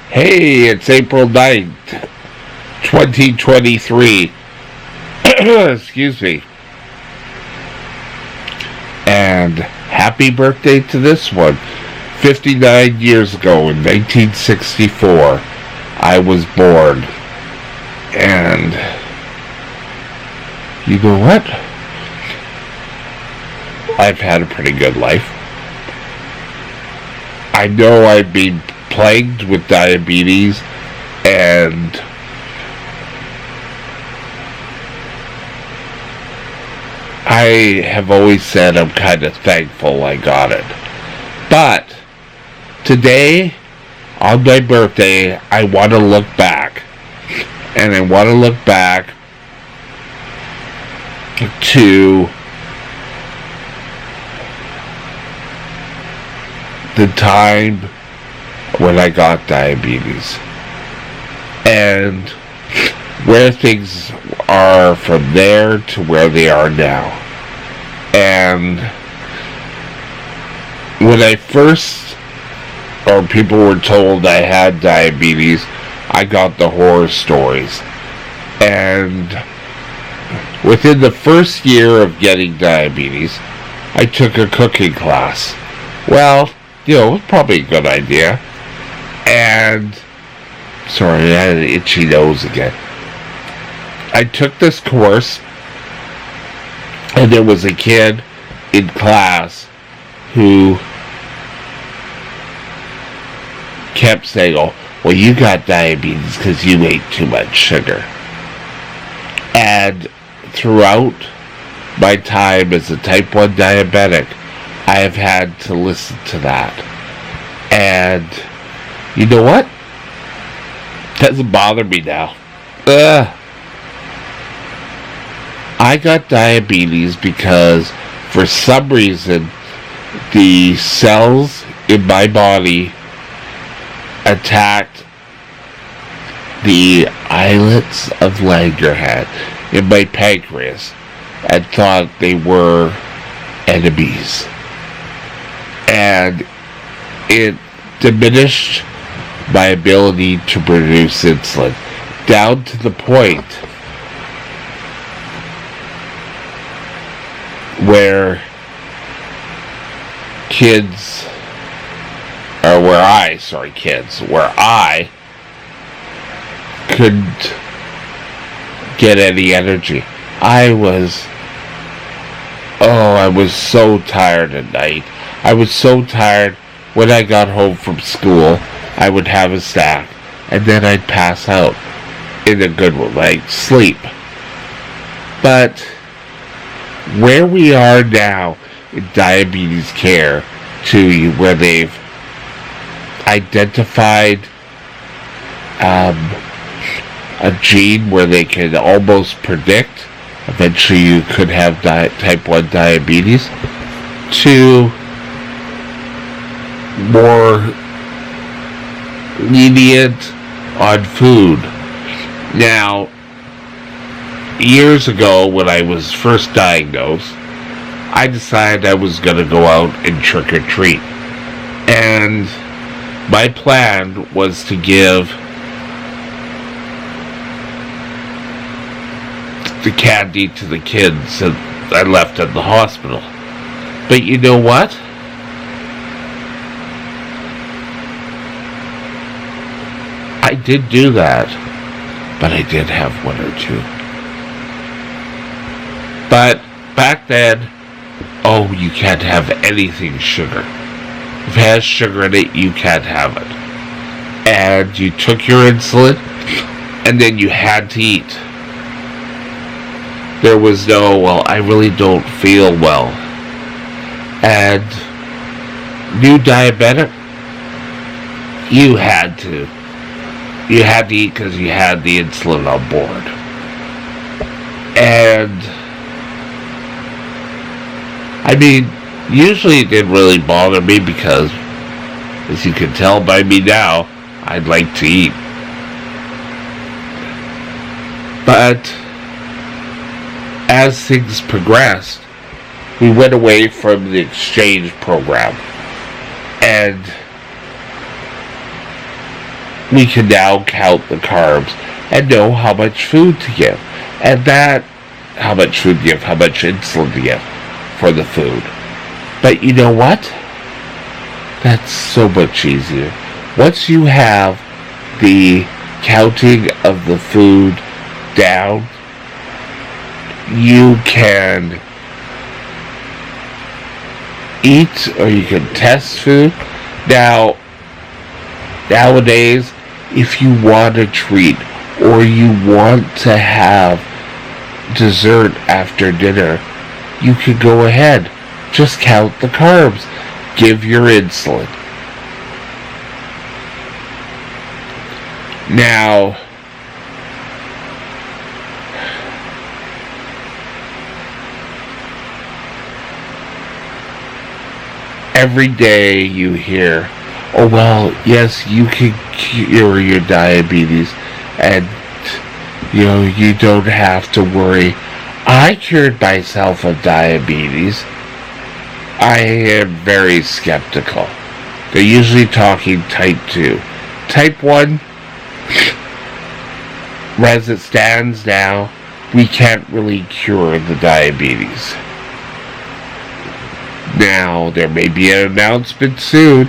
Hey, it's April 9th, 2023. Excuse me. And happy birthday to this one. 59 years ago in 1964, I was born. And you know what? I've had a pretty good life. I know I've been plagued with diabetes, and I have always said I'm kind of thankful I got it. But today, on my birthday, I want to look back. And I want to look back to the time when I got diabetes and where things are from there to where they are now. And when I first, or people were told I had diabetes, I got the horror stories. And within the first year of getting diabetes, I took a cooking class. Well, it was probably a good idea. And, sorry, I had an itchy nose again. I took this course, and there was a kid in class who kept saying, "Oh, well, you got diabetes because you ate too much sugar." And throughout my time as a type 1 diabetic, I have had to listen to that. And you know what? Doesn't bother me now. I got diabetes because for some reason the cells in my body attacked the islets of Langerhans in my pancreas and thought they were enemies. And it diminished my ability to produce insulin down to the point where I couldn't get any energy. I was so tired at night. I was so tired when I got home from school, I would have a snack, and then I'd pass out in a good one, like sleep. But where we are now in diabetes care, where they've identified a gene where they can almost predict eventually you could have type 1 diabetes, to more lenient on food. Now, years ago when I was first diagnosed, I decided I was going to go out and trick or treat. And my plan was to give the candy to the kids that I left at the hospital. But you know what? I did do that, but I did have one or two. But back then, oh, you can't have anything sugar. If it has sugar in it, you can't have it. And you took your insulin, and then you had to eat. There was no, well, I really don't feel well. And new diabetic, you had to eat because you had the insulin on board. And I mean, usually it didn't really bother me because, as you can tell by me now, I'd like to eat. But as things progressed, we went away from the exchange program, and we can now count the carbs and know how much food to give, and how much food to give, how much insulin to give for the food. But you know what? That's so much easier. Once you have the counting of the food down, you can eat or you can test food. Now, nowadays, if you want a treat or you want to have dessert after dinner, you can go ahead. Just count the carbs. Give your insulin. Now, every day you hear, oh well, yes, you can cure your diabetes and you don't have to worry. I cured myself of diabetes. I am very skeptical. They're usually talking type 2. Type 1, as it stands now, we can't really cure the diabetes. Now, there may be an announcement soon,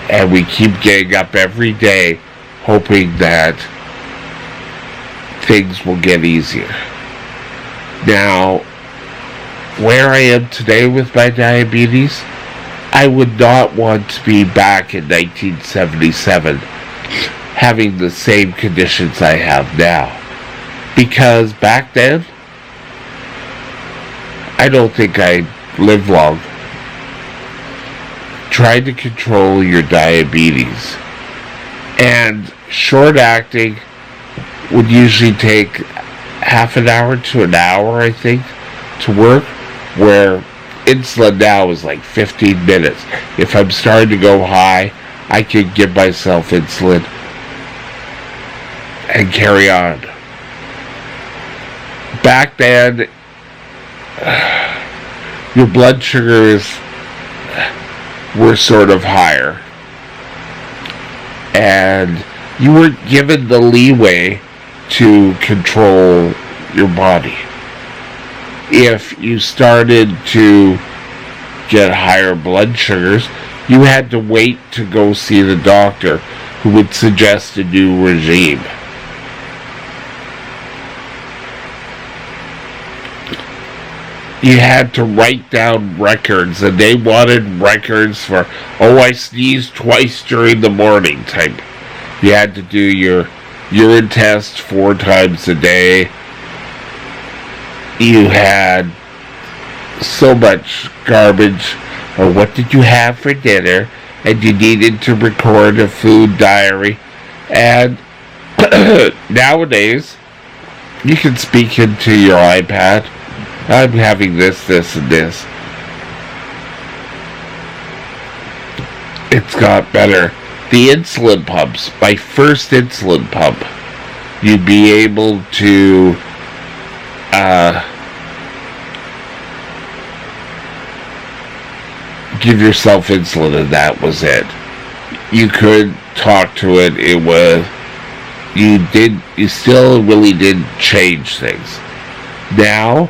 and we keep getting up every day hoping that things will get easier. Now, where I am today with my diabetes, I would not want to be back in 1977 having the same conditions I have now. Because back then, I don't think I'd live long. Try to control your diabetes. And short acting would usually take half an hour to an hour, I think, to work, where insulin now is like 15 minutes. If I'm starting to go high, I can give myself insulin and carry on. Back then, your blood sugars were sort of higher, and you weren't given the leeway to control your body. If you started to get higher blood sugars, you had to wait to go see the doctor, who would suggest a new regime. You had to write down records, and they wanted records for, oh, I sneezed twice during the morning type. You had to do your urine test 4 times a day. You had so much garbage, or what did you have for dinner, and you needed to record a food diary. And nowadays, you can speak into your iPad. I'm having this, and this. It's got better. The insulin pumps, my first insulin pump, you'd be able to give yourself insulin, and that was it. You could talk to it. It was, you still really didn't change things. Now,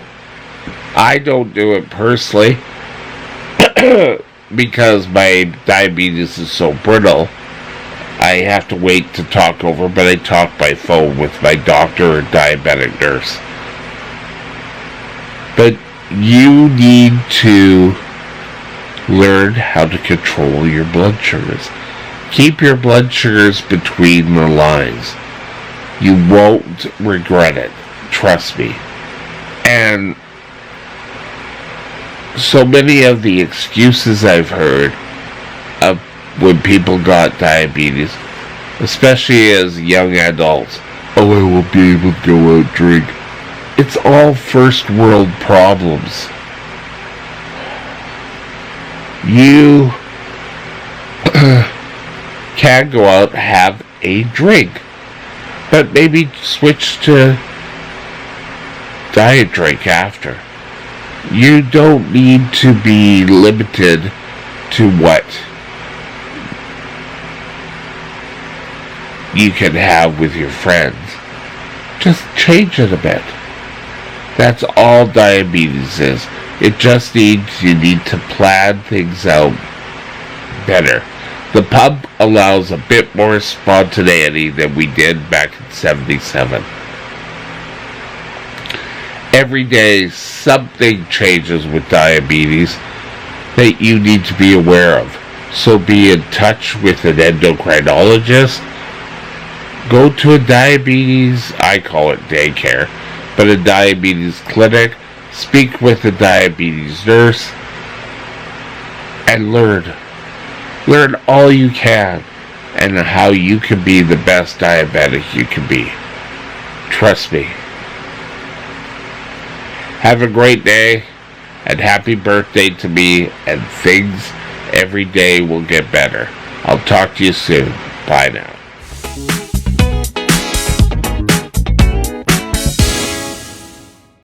I don't do it personally because my diabetes is so brittle. I have to wait to talk over, but I talk by phone with my doctor or diabetic nurse. But you need to learn how to control your blood sugars. Keep your blood sugars between the lines. You won't regret it. Trust me. And so many of the excuses I've heard of when people got diabetes, especially as young adults, oh, I won't be able to go out and drink. It's all first world problems. You can go out and have a drink, but maybe switch to diet drink after. You don't need to be limited to what you can have with your friends. Just change it a bit. That's all diabetes is. It just needs, you need to plan things out better. The pump allows a bit more spontaneity than we did back in 77. Every day something changes with diabetes that you need to be aware of. So be in touch with an endocrinologist. Go to a diabetes, I call it daycare, but a diabetes clinic. Speak with a diabetes nurse and learn. Learn all you can and how you can be the best diabetic you can be. Trust me. Have a great day and happy birthday to me, and things every day will get better. I'll talk to you soon. Bye now.